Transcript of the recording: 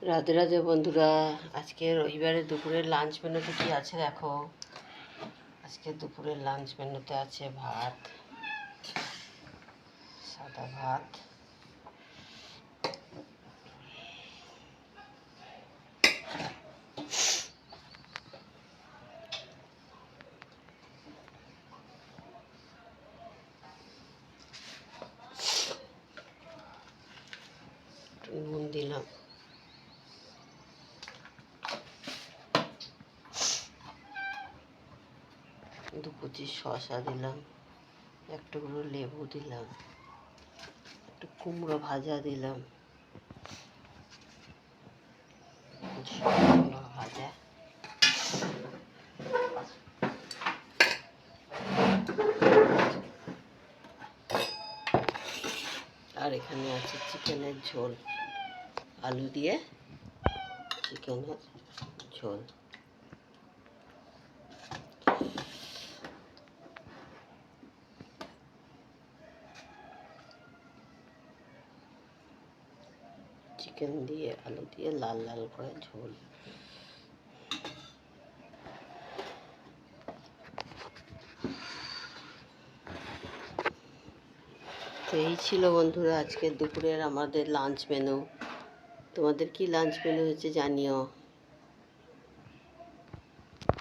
রাধে রাধে বন্ধুরা, আজকে রবিবারে দুপুরের লাঞ্চ মেনুতে কি আছে দেখো। আজকে দুপুরের লাঞ্চ মেনুতে আছে ভাত, সাদা ভাত, নুন দিলাম, দু কুচি শসা দিলাম, এক টুকরো লেবু দিলাম, একটু কুমড়ো ভাজা দিলাম, ভাজা, আর এখানে আছে চিকেনের ঝোল, আলু দিয়ে চিকেনের ঝোল। চিকেন দিয়ে আলু দিয়ে লাল লাল করে ঝোল। তো এই ছিল বন্ধুরা আজকের দুপুরের আমাদের লাঞ্চ মেনু। তোমাদের কি লাঞ্চ মেনু হয়েছে জানিও।